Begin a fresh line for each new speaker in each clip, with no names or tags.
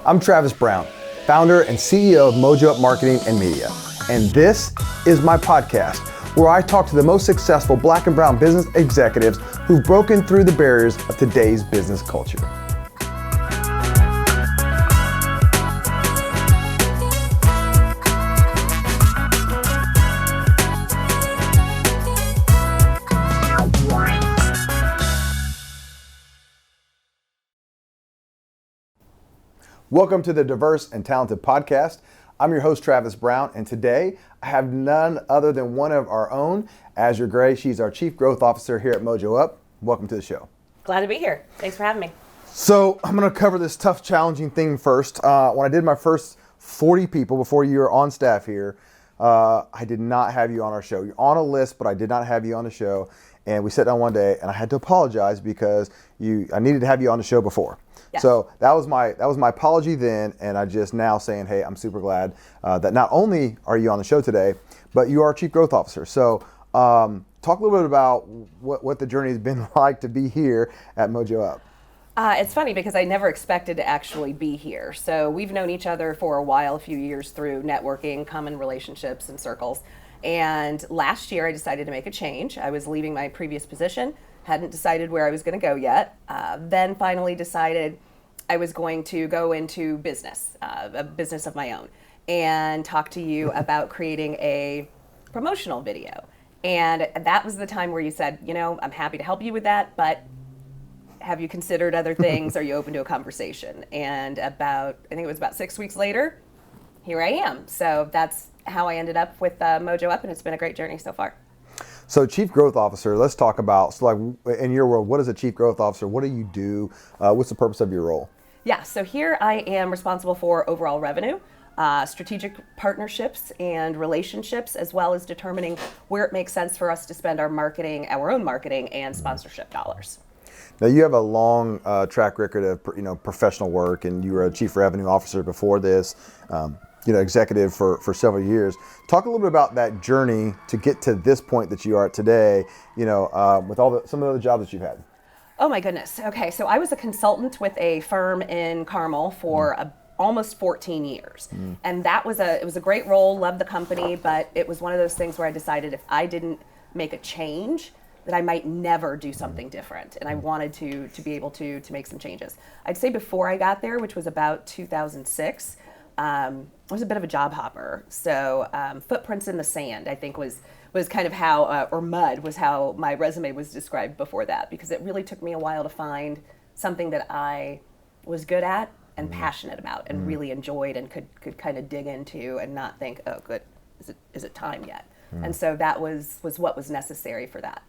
I'm Travis Brown, founder and CEO of Mojo Up Marketing and Media. And this is my podcast, where I talk to the most successful Black and brown business executives who've broken through the barriers of today's business culture. Welcome to the Diverse and Talented Podcast. I'm your host, Travis Brown, and today I have none other than one of our own, Aszure Gray. She's our Chief Growth Officer here at Mojo Up. Welcome to the show.
Glad to be here. Thanks for having me.
So I'm going to cover this tough, challenging thing first. When I did my first 40 people before you were on staff here, I did not have you on our show. You're on a list, but I did not have you on the show. And we sat down one day, and I had to apologize because I needed to have you on the show before. Yes. So that was my apology then, and I just now saying, hey, I'm super glad that not only are you on the show today, but you are our Chief Growth Officer. So talk a little bit about what the journey has been like to be here at Mojo Up.
It's funny because I never expected to actually be here. So we've known each other for a while, a few years through networking, common relationships and circles. And last year I decided to make a change. I was leaving my previous position, hadn't decided where I was going to go yet. Then finally decided I was going to go into business, a business of my own, and talk to you about creating a promotional video. And that was the time where you said, I'm happy to help you with that, but have you considered other things? Are you open to a conversation? And I think it was about 6 weeks later, here I am. So that's how I ended up with Mojo Up, and it's been a great journey so far.
So Chief Growth Officer, let's talk about, in your world, what is a Chief Growth Officer? What do you do? What's the purpose of your role?
Yeah, so here I am responsible for overall revenue, strategic partnerships and relationships, as well as determining where it makes sense for us to spend our own marketing and sponsorship dollars.
Now you have a long track record of professional work, and you were a Chief Revenue Officer before this. Executive for several years. Talk a little bit about that journey to get to this point that you are at today, with some of the other jobs that you've had.
Oh my goodness. Okay, so I was a consultant with a firm in Carmel for almost 14 years. And it was a great role, loved the company, but it was one of those things where I decided if I didn't make a change, that I might never do something different. And I wanted to be able to make some changes. I'd say before I got there, which was about 2006, I was a bit of a job hopper. So footprints in the sand, I think, was kind of how, or mud was how my resume was described before that, because it really took me a while to find something that I was good at and passionate about and really enjoyed and could kind of dig into and not think, oh, good, is it time yet? And so that was what was necessary for that.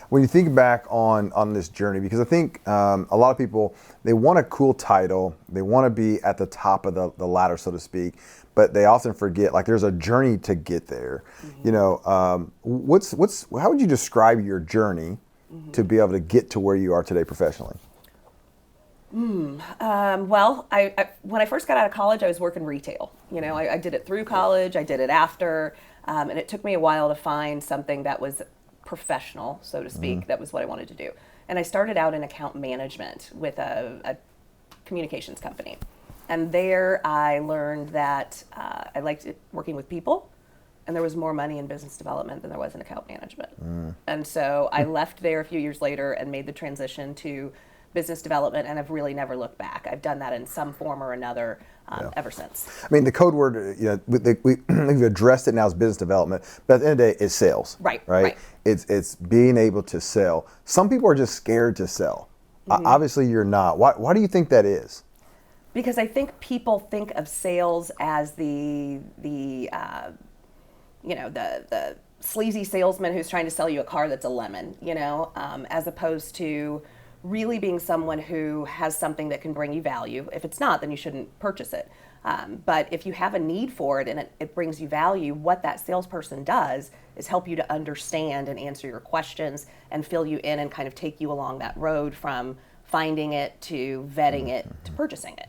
When you think back on this journey, because I think a lot of people, they want a cool title, they want to be at the top of the ladder, so to speak, but they often forget, there's a journey to get there. How would you describe your journey to be able to get to where you are today professionally?
Well, when I first got out of college, I was working retail. I did it through college, I did it after, and it took me a while to find something that was professional, so to speak. That was what I wanted to do. And I started out in account management with a communications company. And there I learned that I liked working with people, and there was more money in business development than there was in account management. And so I left there a few years later and made the transition to business development, and I've really never looked back. I've done that in some form or another ever since.
I mean, the code word, we've addressed it now as business development, but at the end of the day, it's sales. Right. It's being able to sell. Some people are just scared to sell. Obviously, you're not. Why do you think that is?
Because I think people think of sales as the sleazy salesman who's trying to sell you a car that's a lemon, as opposed to really being someone who has something that can bring you value. If it's not, then you shouldn't purchase it. But if you have a need for it and it brings you value, what that salesperson does is help you to understand and answer your questions and fill you in and kind of take you along that road from finding it to vetting it to purchasing it.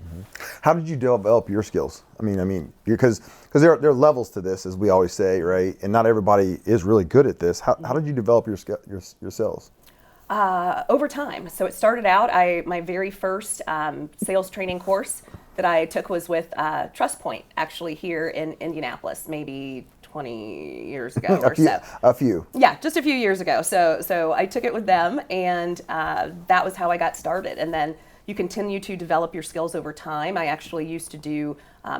How did you develop your skills? I mean, because there are levels to this, as we always say, right? And not everybody is really good at this. How did you develop your skills?
Over time. So it started out, my very first sales training course that I took was with Trust Point, actually here in Indianapolis, maybe 20 years ago or so.
A few.
Yeah, just a few years ago. So I took it with them, and that was how I got started. And then you continue to develop your skills over time. I actually used to do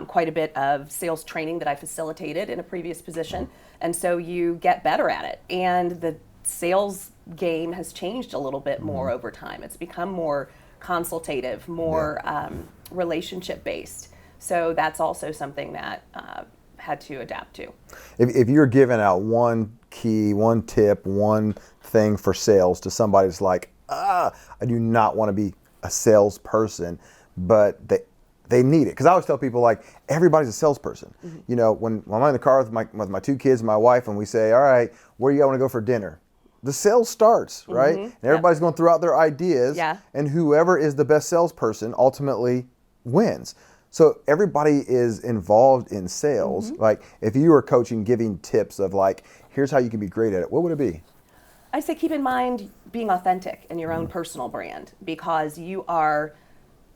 quite a bit of sales training that I facilitated in a previous position, and so you get better at it. And the sales game has changed a little bit more over time. It's become more consultative, more relationship based. So that's also something that had to adapt to.
If you're giving out one key, one tip, one thing for sales to somebody that's like, I do not want to be a salesperson, but they need it. Because I always tell people, like, everybody's a salesperson. You know, when I'm in the car with my two kids and my wife, and we say, all right, where do you want to go for dinner? The sales starts, right? And everybody's going through out their ideas, and whoever is the best salesperson ultimately wins. So everybody is involved in sales. Like, if you were coaching, giving tips of like, here's how you can be great at it, what would it be?
I'd say keep in mind being authentic in your own personal brand, because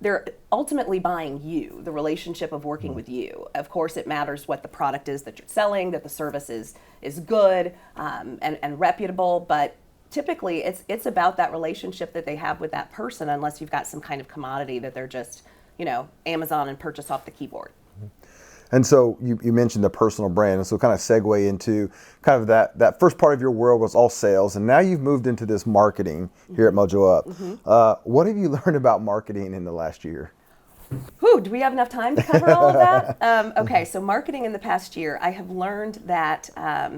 they're ultimately buying you, the relationship of working with you. Of course, it matters what the product is that you're selling, that the service is good and reputable, but typically it's about that relationship that they have with that person, unless you've got some kind of commodity that they're just, Amazon and purchase off the keyboard.
And so you mentioned the personal brand, and so kind of segue into kind of that first part of your world was all sales, and now you've moved into this marketing here at Mojo Up. What have you learned about marketing in the last year?
Whew, do we have enough time to cover all of that? Okay, so marketing in the past year, I have learned that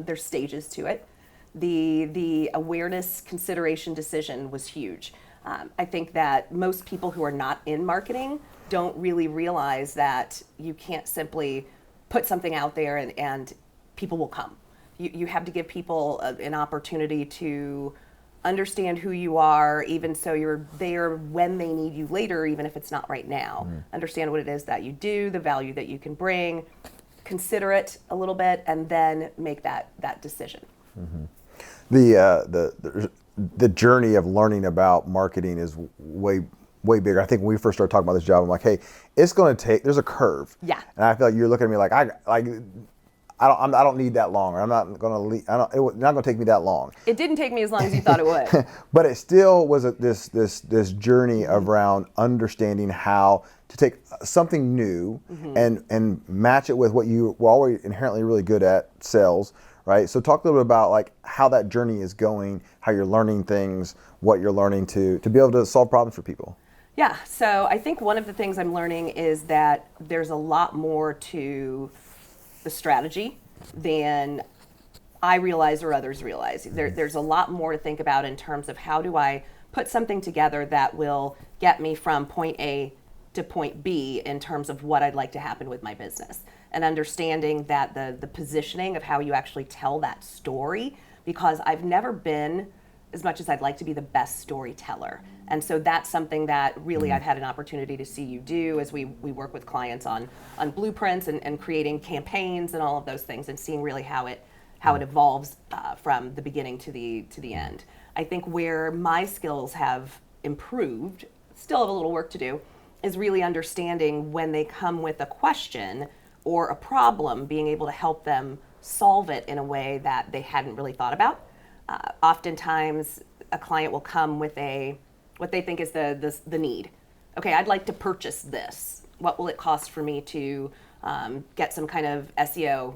there's stages to it. The awareness, consideration, decision was huge. I think that most people who are not in marketing don't really realize that you can't simply put something out there and people will come. You have to give people an opportunity to understand who you are, even so you're there when they need you later, even if it's not right now. Understand what it is that you do, the value that you can bring, consider it a little bit, and then make that decision.
The journey of learning about marketing is way bigger. I think when we first started talking about this job, I'm like, hey, it's going to take, there's a curve.
Yeah.
And I feel like you're looking at me like, I don't need that long, or I'm not going to, it's not going to take me that long.
It didn't take me as long as you thought it would.
But it still was this journey around understanding how to take something new and match it with what you were already inherently really good at, sales, right? So talk a little bit about like how that journey is going, how you're learning things, what you're learning to be able to solve problems for people.
Yeah, so I think one of the things I'm learning is that there's a lot more to the strategy than I realize or others realize. There's a lot more to think about in terms of how do I put something together that will get me from point A to point B in terms of what I'd like to happen with my business. And understanding that the positioning of how you actually tell that story, because I've never been, as much as I'd like to be, the best storyteller. And so that's something that really I've had an opportunity to see you do as we work with clients on blueprints and creating campaigns and all of those things, and seeing really how it evolves from the beginning to the end. I think where my skills have improved, still have a little work to do, is really understanding when they come with a question or a problem, being able to help them solve it in a way that they hadn't really thought about. Oftentimes, a client will come with what they think is the need. Okay, I'd like to purchase this. What will it cost for me to get some kind of SEO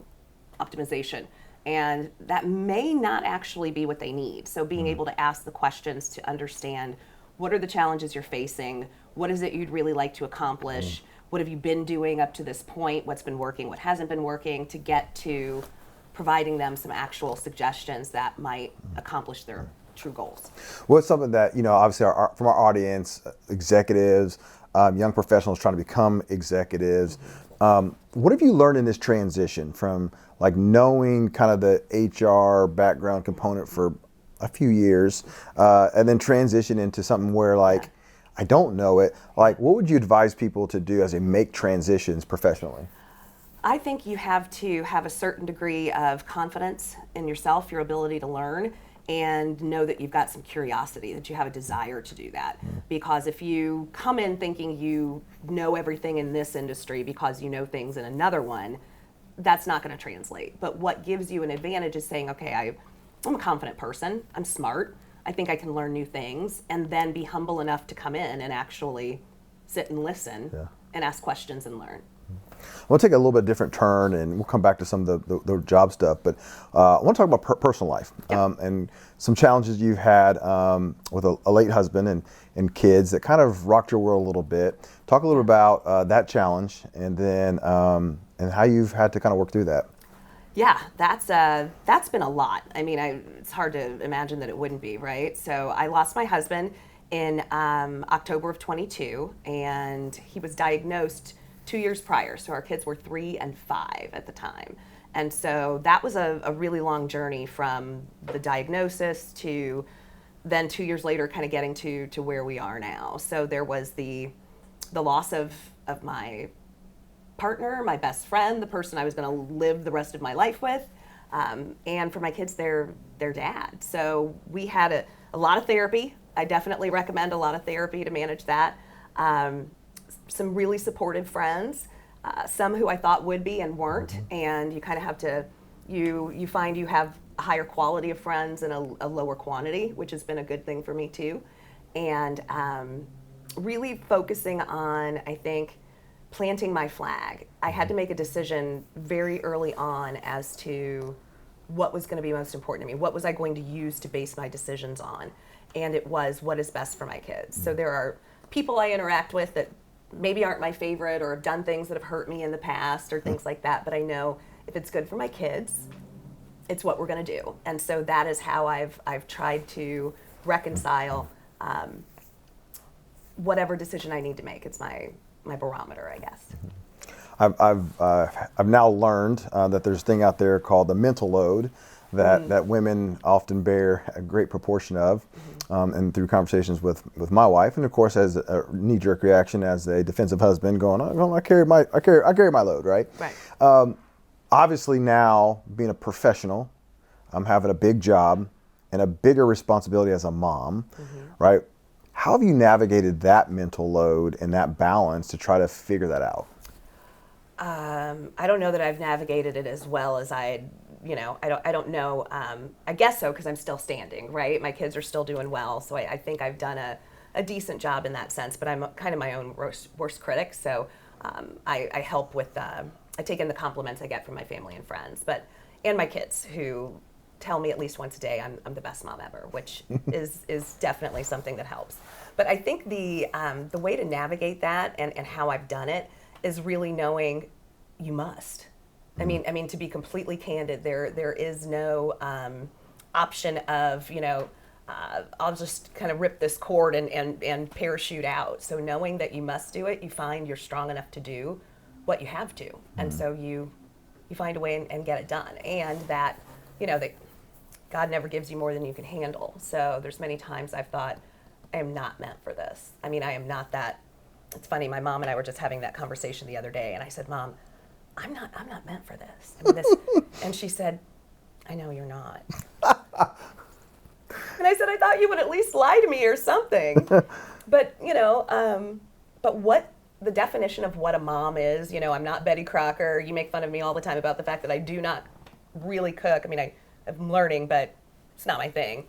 optimization? And that may not actually be what they need. So being able to ask the questions to understand, what are the challenges you're facing? What is it you'd really like to accomplish? What have you been doing up to this point? What's been working? What hasn't been working? To get to providing them some actual suggestions that might accomplish their true goals.
What's something that, obviously from our audience, executives, young professionals trying to become executives, what have you learned in this transition from like knowing kind of the HR background component for a few years, and then transition into something where like, I don't know it. Like, what would you advise people to do as they make transitions professionally?
I think you have to have a certain degree of confidence in yourself, your ability to learn, and know that you've got some curiosity, that you have a desire to do that. Because if you come in thinking you know everything in this industry because you know things in another one, that's not going to translate. But what gives you an advantage is saying, okay, I'm a confident person, I'm smart, I think I can learn new things, and then be humble enough to come in and actually sit and listen and ask questions and learn.
We'll take a little bit different turn, and we'll come back to some of the job stuff. But I want to talk about personal life and some challenges you've had with a late husband and kids that kind of rocked your world a little bit. Talk a little bit about that challenge, and then and how you've had to kind of work through that.
Yeah, that's been a lot. I mean, it's hard to imagine that it wouldn't be, right? So I lost my husband in October of 22, and he was diagnosed 2 years prior. So our kids were 3 and 5 at the time. And so that was a really long journey from the diagnosis to then 2 years later kind of getting to where we are now. So there was the loss of my partner, my best friend, the person I was going to live the rest of my life with, and for my kids, their dad. So we had a lot of therapy. I definitely recommend a lot of therapy to manage that. Some really supportive friends, some who I thought would be and weren't, and you kind of have to, you find you have a higher quality of friends and a lower quantity, which has been a good thing for me too. And really focusing on, I think, planting my flag. I had to make a decision very early on as to what was going to be most important to me. What was I going to use to base my decisions on? And it was what is best for my kids. So there are people I interact with that maybe aren't my favorite or have done things that have hurt me in the past or things like that, but I know if it's good for my kids, it's what we're going to do. And so that is how I've tried to reconcile whatever decision I need to make. It's my barometer, I guess.
I've now learned that there's a thing out there called the mental load that women often bear a great proportion of, and through conversations with my wife, and of course as a knee-jerk reaction as a defensive husband, going, oh, I carry my load, right?
Right.
Obviously now being a professional, I'm having a big job and a bigger responsibility as a mom, right? How have you navigated that mental load and that balance to try to figure that out?
I don't know that I've navigated it as well as I don't know. I guess so, because I'm still standing, right? My kids are still doing well, so I think I've done a decent job in that sense, but I'm kind of my own worst critic, so I help with, I take in the compliments I get from my family and friends, and my kids, who tell me at least once a day I'm the best mom ever, which is definitely something that helps. But I think the way to navigate that and how I've done it is really knowing you must. I mean, to be completely candid, there is no option of, I'll just kind of rip this cord and parachute out. So knowing that you must do it, you find you're strong enough to do what you have to. And so you find a way and get it done. And that, that God never gives you more than you can handle. So there's many times I've thought, I am not meant for this. I mean, I am not that. It's funny, my mom and I were just having that conversation the other day, and I said, Mom, I'm not meant for this. I mean, and she said, I know you're not. And I said, I thought you would at least lie to me or something. But, but what the definition of what a mom is, I'm not Betty Crocker. You make fun of me all the time about the fact that I do not really cook. I mean, I'm learning, but it's not my thing.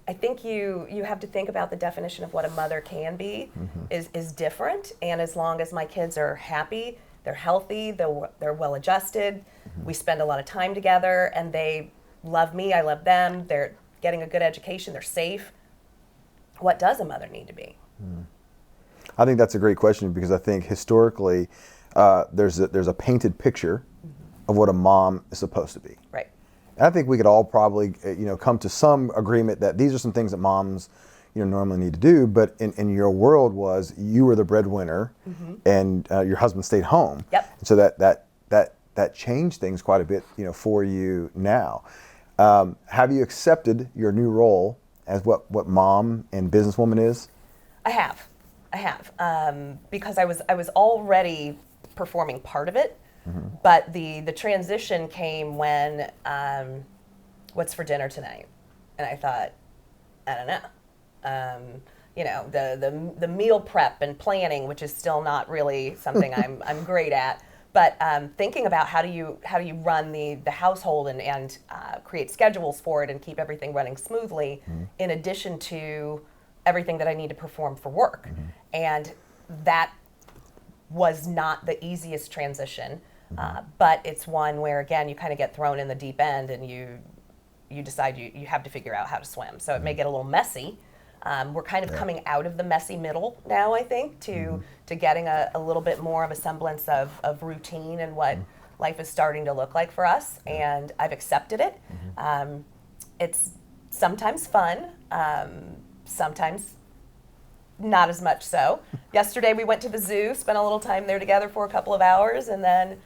I think you have to think about the definition of what a mother can be is different. And as long as my kids are happy, they're healthy, they're well adjusted, we spend a lot of time together, and they love me, I love them, they're getting a good education, they're safe. What does a mother need to be?
I think that's a great question, because I think historically there's a painted picture of what a mom is supposed to be.
Right.
And I think we could all probably come to some agreement that these are some things that moms normally need to do, but in your world was you were the breadwinner and your husband stayed home.
Yep.
And so that changed things quite a bit for you now. Have you accepted your new role as what mom and businesswoman is?
I have, because I was already performing part of it, but the transition came when what's for dinner tonight? And I thought, I don't know. The meal prep and planning, which is still not really something I'm great at. But thinking about how do you run the household and create schedules for it and keep everything running smoothly, in addition to everything that I need to perform for work. And that was not the easiest transition, but it's one where, again, you kind of get thrown in the deep end and you decide you have to figure out how to swim. So it may get a little messy. We're kind of coming out of the messy middle now, I think, to getting a little bit more of a semblance of routine and what life is starting to look like for us. And I've accepted it. It's sometimes fun, sometimes not as much so. Yesterday we went to the zoo, spent a little time there together for a couple of hours, and then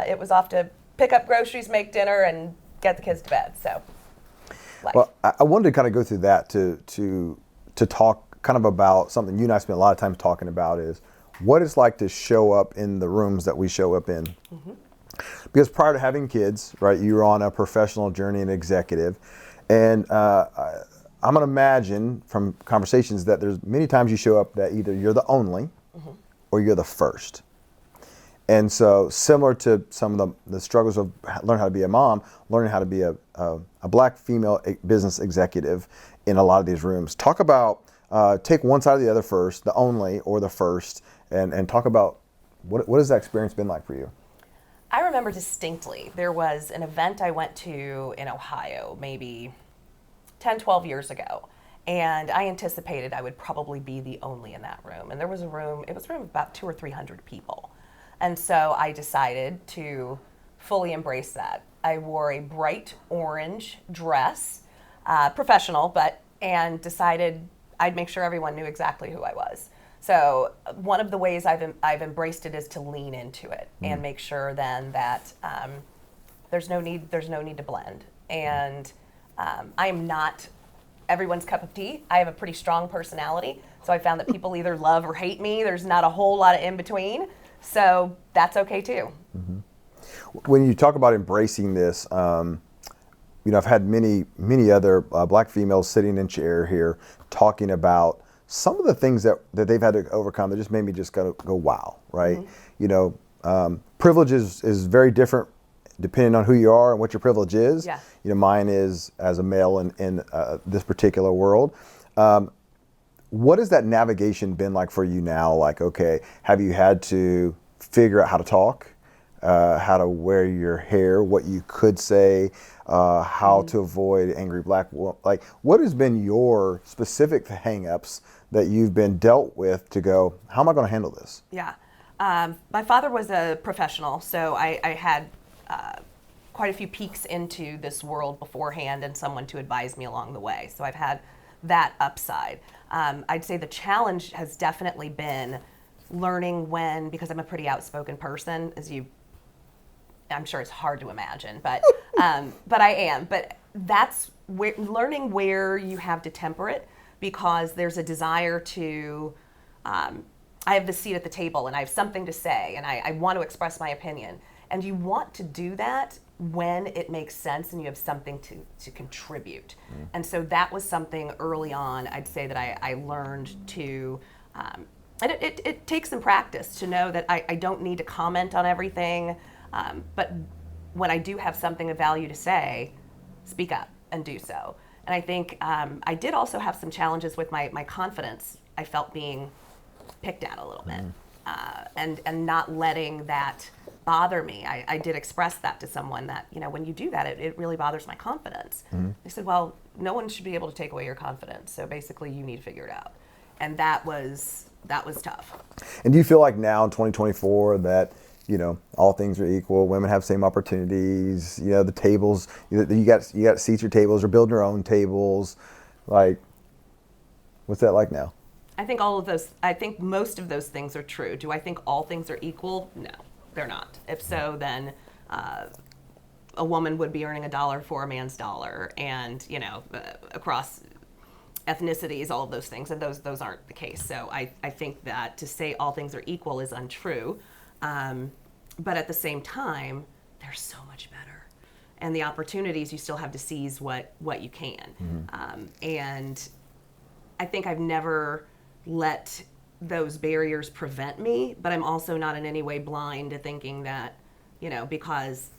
it was off to pick up groceries, make dinner, and get the kids to bed. So, life.
Well, I wanted to kind of go through that to talk kind of about something you and I spent a lot of time talking about, is what it's like to show up in the rooms that we show up in. Because prior to having kids, right, you were on a professional journey and executive, and I'm going to imagine from conversations that there's many times you show up that either you're the only or you're the first. And so similar to some of the struggles of learning how to be a mom, learning how to be a black female business executive in a lot of these rooms. Talk about, take one side or the other first, the only or the first, and talk about what has that experience been like for you?
I remember distinctly, there was an event I went to in Ohio, maybe 10, 12 years ago. And I anticipated I would probably be the only in that room. And it was a room of about 200 or 300 people. And so I decided to fully embrace that. I wore a bright orange dress, professional, and decided I'd make sure everyone knew exactly who I was. So one of the ways I've embraced it is to lean into it and make sure then that there's no need to blend. And I am not everyone's cup of tea. I have a pretty strong personality, so I found that people either love or hate me. There's not a whole lot of in between, so that's okay too.
When you talk about embracing this, I've had many other black females sitting in chair here talking about some of the things that they've had to overcome that just made me just go wow, right? Privilege is very different depending on who you are and what your privilege is.
Yeah.
Mine is as a male in this particular world. What has that navigation been like for you now? Like, okay, have you had to figure out how to talk, how to wear your hair, what you could say, how to avoid angry black women? Like, what has been your specific hang-ups that you've been dealt with to go, how am I going to handle this?
Yeah. My father was a professional, so I had quite a few peeks into this world beforehand and someone to advise me along the way. So I've had that upside. I'd say the challenge has definitely been learning when, because I'm a pretty outspoken person, I'm sure it's hard to imagine, but I am. But that's learning where you have to temper it, because there's a desire to, I have the seat at the table and I have something to say and I want to express my opinion. And you want to do that when it makes sense and you have something to contribute. And so that was something early on, I'd say, that I learned to, and it takes some practice to know that I don't need to comment on everything, but when I do have something of value to say, speak up and do so. And I think I did also have some challenges with my confidence. I felt being picked at a little bit, and not letting that bother me. I did express that to someone that, when you do that, it really bothers my confidence. They said, well, no one should be able to take away your confidence. So basically you need to figure it out. And that was tough. And
do you feel like now in 2024 that, all things are equal, women have same opportunities, the tables, you got seats at your tables or build your own tables, like, what's that like now?
I think most of those things are true. Do I think all things are equal? No, they're not. If so, then a woman would be earning $1 for a man's dollar, and across ethnicities, all of those things, and those aren't the case. So I think that to say all things are equal is untrue, but at the same time, they're so much better. and the opportunities, you still have to seize what you can. And I think I've never let those barriers prevent me, but I'm also not in any way blind to thinking that, because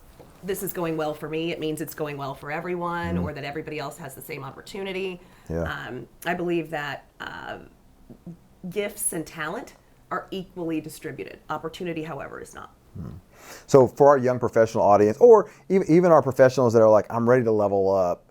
this is going well for me, it means it's going well for everyone, or that everybody else has the same opportunity. I believe that gifts and talent are equally distributed. Opportunity, however, is not.
So for our young professional audience, or even our professionals that are like, I'm ready to level up,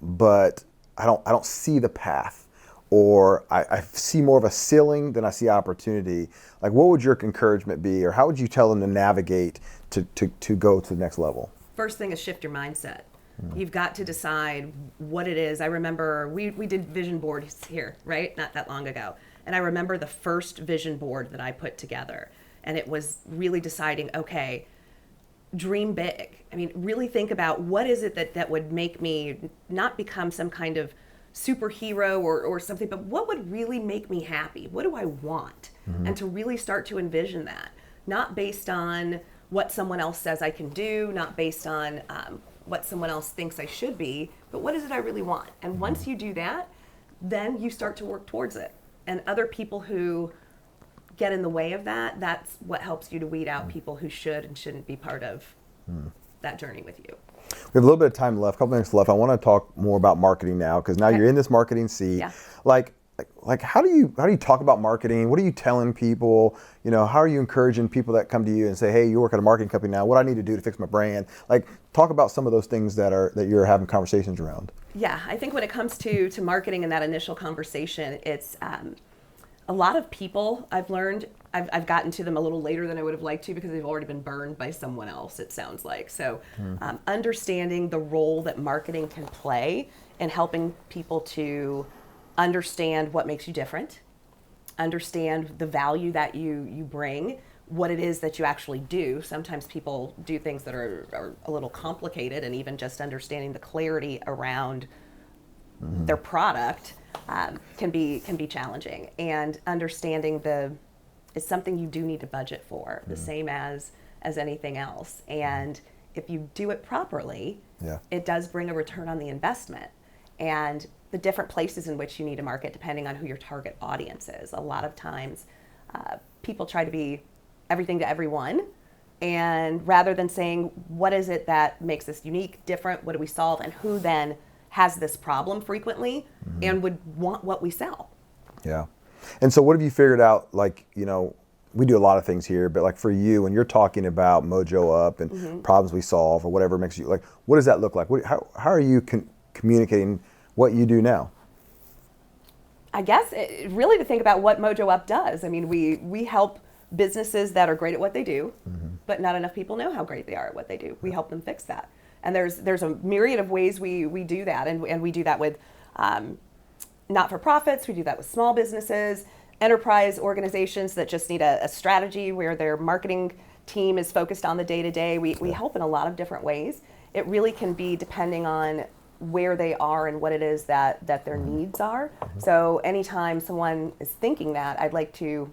but I don't see the path, or I see more of a ceiling than I see opportunity. Like, what would your encouragement be, or how would you tell them to navigate to go to the next level?
First thing is shift your mindset. You've got to decide what it is. I remember we did vision boards here, right? Not that long ago. And I remember the first vision board that I put together. And it was really deciding, okay, dream big. I mean, really think about what is it that would make me not become some kind of superhero or something, but what would really make me happy? What do I want? And to really start to envision that, not based on what someone else says I can do, not based on what someone else thinks I should be, but what is it I really want? And once you do that, then you start to work towards it. And other people who get in the way of that, that's what helps you to weed out people who should and shouldn't be part of that journey with you.
We have a little bit of time left, a couple minutes left. I want to talk more about marketing now, because now you're in this marketing seat. Like how do you talk about marketing? What are you telling people? How are you encouraging people that come to you and say, hey, you work at a marketing company now, what do I need to do to fix my brand? Like, talk about some of those things that you're having conversations around.
Yeah, I think when it comes to marketing and that initial conversation, it's a lot of people I've learned, I've gotten to them a little later than I would have liked to, because they've already been burned by someone else, it sounds like. So understanding the role that marketing can play in helping people to understand what makes you different, understand the value that you bring, what it is that you actually do. Sometimes people do things that are a little complicated, and even just understanding the clarity around their product can be challenging. And understanding it's something you do need to budget for, the same as anything else. And if you do it properly, it does bring a return on the investment. And the different places in which you need to market, depending on who your target audience is. A lot of times people try to be everything to everyone, and rather than saying, what is it that makes us unique, different, what do we solve, and who then has this problem frequently and would want what we sell.
Yeah. And so what have you figured out, like, we do a lot of things here, but like for you, when you're talking about Mojo Up and problems we solve or whatever makes you, like, what does that look like? How are you communicating what you do now?
I guess really to think about what Mojo Up does. I mean, we help businesses that are great at what they do, but not enough people know how great they are at what they do. We help them fix that. And there's a myriad of ways we do that. And we do that with not-for-profits, we do that with small businesses, enterprise organizations that just need a strategy where their marketing team is focused on the day-to-day. We help in a lot of different ways. It really can be depending on where they are and what it is that their needs are. So anytime someone is thinking that, I'd like to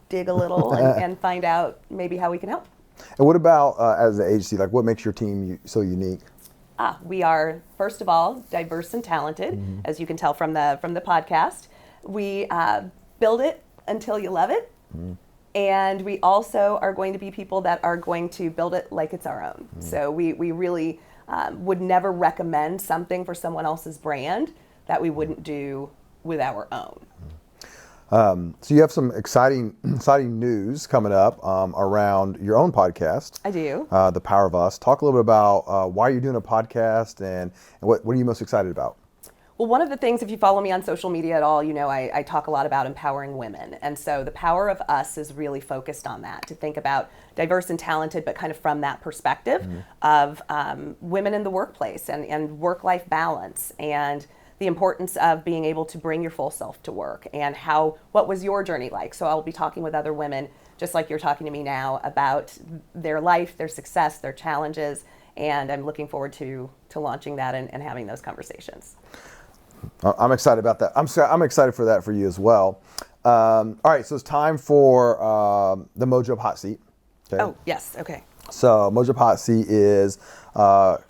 dig a little and find out maybe how we can help.
And what about as an agency, like what makes your team so unique?
We are, first of all, diverse and talented, as you can tell from the podcast. We build it until you love it. And we also are going to be people that are going to build it like it's our own. So we really would never recommend something for someone else's brand that we wouldn't do with our own.
So you have some exciting news coming up around your own podcast.
I do.
The Power of Us. Talk a little bit about why you're doing a podcast and what are you most excited about?
Well, one of the things, if you follow me on social media at all, I talk a lot about empowering women. And so the Power of Us is really focused on that, to think about diverse and talented, but kind of from that perspective of women in the workplace and work-life balance, and the importance of being able to bring your full self to work, and what was your journey like? So I'll be talking with other women, just like you're talking to me now, about their life, their success, their challenges, and I'm looking forward to launching that and having those conversations.
I'm excited about that. I'm excited for that for you as well. All right, so it's time for the Mojo Up Hot Seat. Okay.
Oh, yes, okay.
So Mojo Up Hot Seat is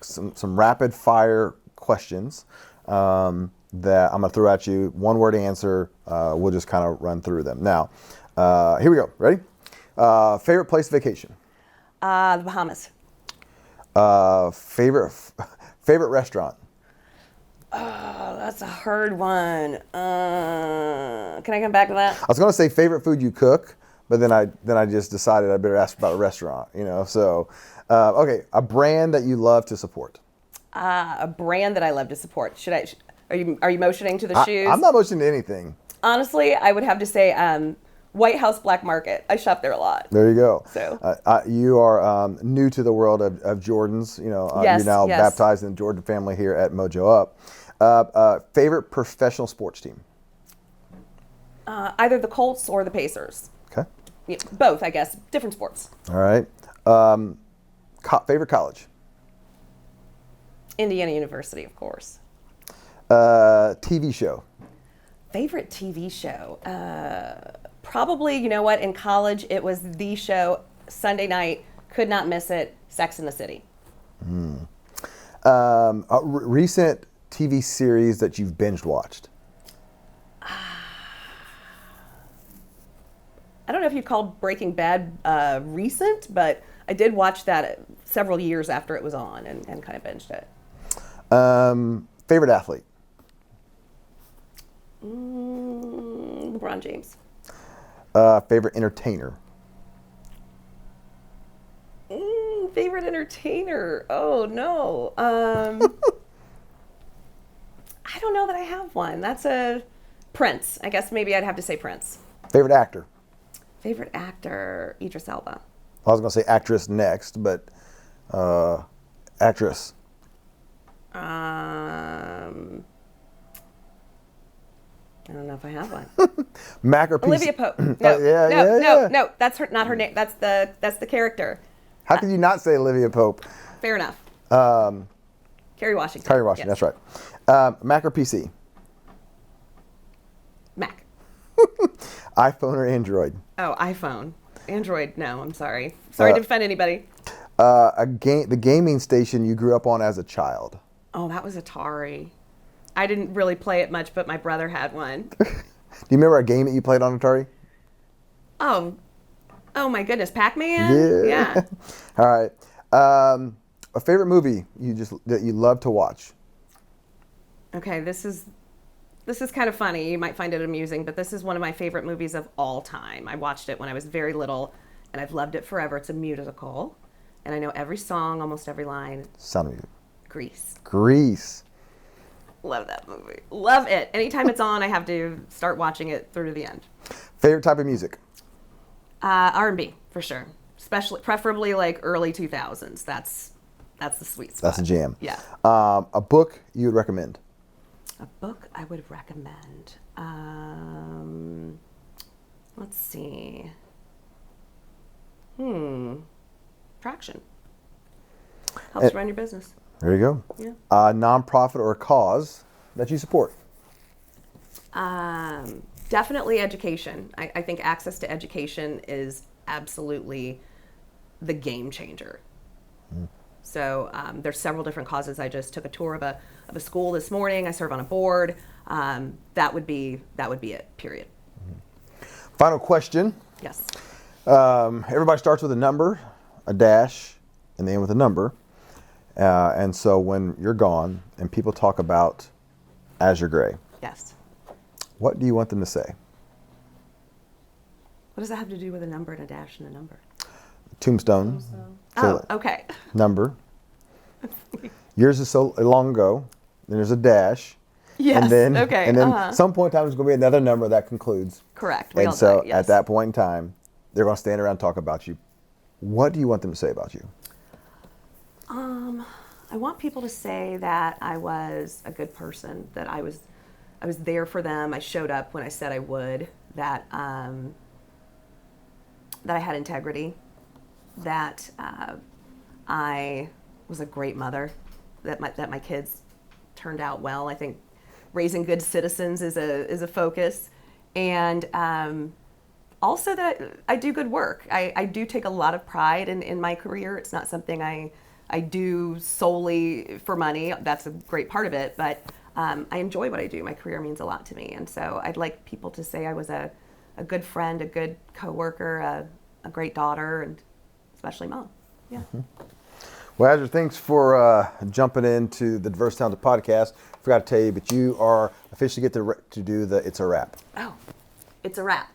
some rapid fire questions that I'm going to throw at you. One word answer. We'll just kind of run through them. Now, here we go. Ready? Favorite place to vacation?
The Bahamas.
Favorite restaurant?
Oh, that's a hard one. Can I come back to that?
I was going to say favorite food you cook, but then I just decided I better ask about a restaurant. So okay, a brand that you love to support.
A brand that I love to support. Are you motioning to the shoes?
I'm not motioning to anything.
Honestly, I would have to say White House Black Market. I shop there a lot.
There you go.
So
you are new to the world of Jordans.
Yes,
You're now
yes.
baptized in the Jordan family here at Mojo Up. Favorite professional sports team?
either the Colts or the Pacers.
Okay.
Yeah, both, I guess. Different sports.
All right. Favorite college?
Indiana University, of course.
TV show?
Favorite TV show? Probably, you know what, in college, it was the show, Sunday night, could not miss it, Sex and the City.
A recent TV series that you've binge watched?
I don't know if you'd call Breaking Bad recent, but I did watch that several years after it was on and kind of binged it.
Favorite athlete?
LeBron James.
Favorite entertainer?
Favorite entertainer? Oh, no. I don't know that I have one. That's a Prince. I guess maybe I'd have to say Prince.
Favorite actor?
Favorite actor? Idris Elba.
I was going to say actress next, but actress.
I don't know if I have one.
Mac or PC?
Olivia Pope. No, no. That's her. Not her name. That's the character.
How could you not say Olivia Pope?
Fair enough. Kerry Washington.
Kerry Washington.
Yes.
That's right. Mac or PC?
Mac.
iPhone or Android?
Oh, iPhone. Android. No, I'm sorry. Sorry to offend anybody.
The gaming station you grew up on as a child?
Oh, that was Atari. I didn't really play it much, but my brother had one.
Do you remember a game that you played on Atari?
Oh my goodness, Pac-Man? Yeah.
All right. A favorite movie that you love to watch?
Okay, this is kind of funny. You might find it amusing, but this is one of my favorite movies of all time. I watched it when I was very little, and I've loved it forever. It's a musical, and I know every song, almost every line.
Sound of Music.
Grease. Love that movie. Love it. Anytime it's on, I have to start watching it through to the end.
Favorite type of music?
R&B, for sure. Preferably like early 2000s. That's the sweet spot.
That's a jam.
Yeah.
A book you would recommend?
A book I would recommend. Let's see. Traction. Helps run your business.
There you go.
Yeah.
A nonprofit or a cause that you support?
Definitely education. I think access to education is absolutely the game changer. So there's several different causes. I just took a tour of a school this morning. I serve on a board. That would be it. Period.
Final question.
Yes.
Everybody starts with a number, a dash, and then with a number. And so when you're gone and people talk about Aszure Gray,
Yes.
what do you want them to say?
What does that have to do with a number and a dash and a number?
Tombstone.
Oh, okay.
Number. Yours is so long ago. Then there's a dash.
Yes.
And then,
okay.
And then some point in time, there's going to be another number that concludes.
Correct. We
And
all
so
know it, yes.
at that point in time, they're going to stand around and talk about you. What do you want them to say about you?
I want people to say that I was a good person, that I was there for them. I showed up when I said I would. That I had integrity. That I was a great mother. That my kids turned out well. I think raising good citizens is a focus, and also that I do good work. I do take a lot of pride in my career. It's not something I do solely for money. That's a great part of it, but I enjoy what I do. My career means a lot to me, and so I'd like people to say I was a good friend, a good coworker, a great daughter, and especially mom. Yeah.
Mm-hmm. Well, Aszure, thanks for jumping into the Diverse Talented podcast. Forgot to tell you, but you are officially get to do the It's a Wrap.
Oh, it's a wrap.